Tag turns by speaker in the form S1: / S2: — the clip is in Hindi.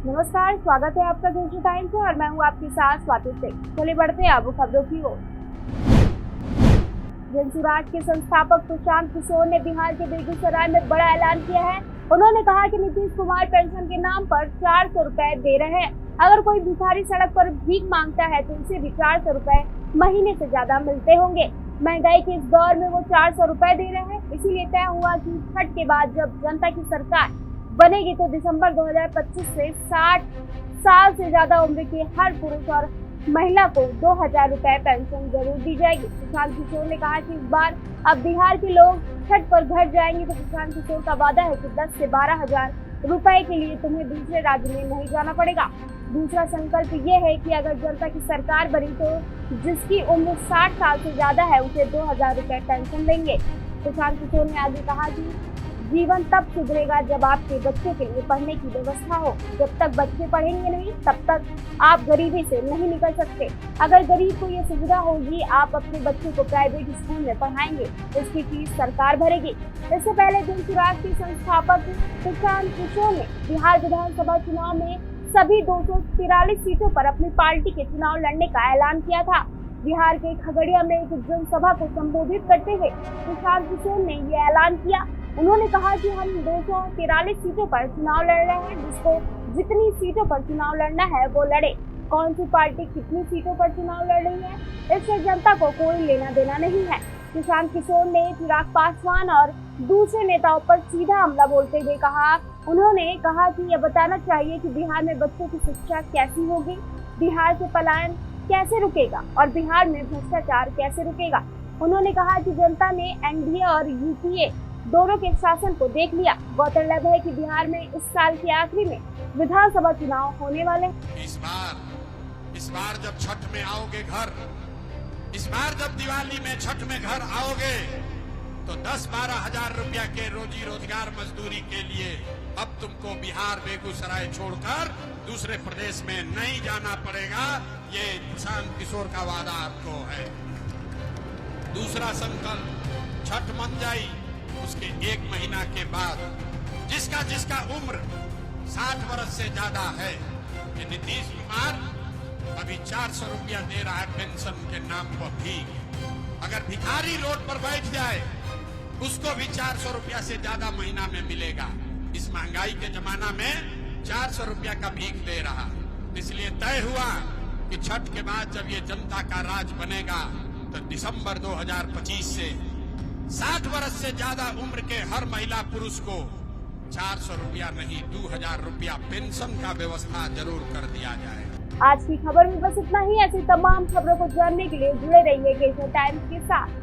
S1: नमस्कार, स्वागत है आपका देश टाइम्स में और मैं हूं आपके साथ स्वाति सिंह। चलिए बढ़ते हैं अब खबरों की ओर। जनसुराज के संस्थापक प्रशांत किशोर ने बिहार के बेगूसराय में बड़ा ऐलान किया है। उन्होंने कहा कि नीतीश कुमार पेंशन के नाम पर 400 रुपए दे रहे हैं। अगर कोई भिखारी सड़क पर भीख मांगता है तो उसे भी 400 रुपए महीने से ज्यादा मिलते होंगे। महंगाई के इस दौर में वो 400 रुपए दे रहे हैं। इसीलिए तय हुआ कि छठ के बाद जब जनता की सरकार बनेगी तो दिसंबर 2025 से 60 साल से ज्यादा उम्र के हर पुरुष और महिला को 2000 रुपए पेंशन जरूर दी जाएगी। प्रशांत किशोर ने कहा कि इस बार अब बिहार के लोग छठ पर घर जाएंगे तो प्रशांत किशोर का वादा है कि 10 से 12 हजार रुपए के लिए तुम्हें दूसरे राज्य में नहीं जाना पड़ेगा। दूसरा संकल्प ये है कि अगर जनता की सरकार बनी तो जिसकी उम्र 60 साल से ज्यादा है उसे 2000 रुपए पेंशन देंगे। प्रशांत किशोर ने आगे कहा कि जीवन तब सुधरेगा जब आपके बच्चों के लिए पढ़ने की व्यवस्था हो। जब तक बच्चे पढ़ेंगे नहीं तब तक आप गरीबी से नहीं निकल सकते। अगर गरीब को ये सुविधा होगी, आप अपने बच्चों को प्राइवेट स्कूल में पढ़ाएंगे, इसकी फीस सरकार भरेगी। इससे पहले जनसुराज के संस्थापक प्रशांत किशोर ने बिहार विधानसभा चुनाव में सभी 243 सीटों पर अपनी पार्टी के चुनाव लड़ने का ऐलान किया था। बिहार के खगड़िया में एक जनसभा को संबोधित करते हुए प्रशांत किशोर ने ये ऐलान किया। उन्होंने कहा कि हम 243 सीटों पर चुनाव लड़ रहे हैं, जिसको जितनी सीटों पर चुनाव लड़ना है वो लड़े। कौन सी पार्टी कितनी सीटों पर चुनाव लड़ रही है, इससे जनता को कोई लेना देना नहीं है। प्रशांत किशोर ने चिराग पासवान और दूसरे नेताओं पर सीधा हमला बोलते हुए कहा। उन्होंने कहा कि यह बताना चाहिए कि बिहार में बच्चों की शिक्षा कैसी होगी, बिहार से पलायन कैसे रुकेगा और बिहार में भ्रष्टाचार कैसे रुकेगा। उन्होंने कहा कि जनता ने एनडीए और यूपीए दोनों के शासन को देख लिया। गौरतलब है कि बिहार में इस साल के आखिरी में विधानसभा चुनाव होने वाले।
S2: इस बार जब छठ में आओगे घर, इस बार जब दिवाली में छठ में घर आओगे तो 10-12 हजार रुपया के रोजी रोजगार मजदूरी के लिए अब तुमको बिहार बेगूसराय छोड़कर दूसरे प्रदेश में नहीं जाना पड़ेगा। ये प्रशांत किशोर का वादा आपको है। दूसरा संकल्प, छठ मन जाई उसके 1 महीना के बाद जिसका उम्र 60 वर्ष से ज्यादा है, ये नीतीश कुमार अभी 400 रुपया दे रहा है पेंशन के नाम पर भीख। अगर भिखारी रोड पर बैठ जाए उसको भी 400 रुपया से ज्यादा महीना में मिलेगा। इस महंगाई के जमाना में 400 रुपया का भीख दे रहा। इसलिए तय हुआ कि छठ के बाद जब ये जनता का राज बनेगा तो दिसंबर 2025 से 60 वर्ष से ज्यादा उम्र के हर महिला पुरुष को 400 रुपया नहीं 2000 रुपया पेंशन का व्यवस्था जरूर कर दिया जाए।
S1: आज की खबर में बस इतना ही। ऐसी तमाम खबरों को जानने के लिए जुड़े रहिए केसर टाइम्स के साथ।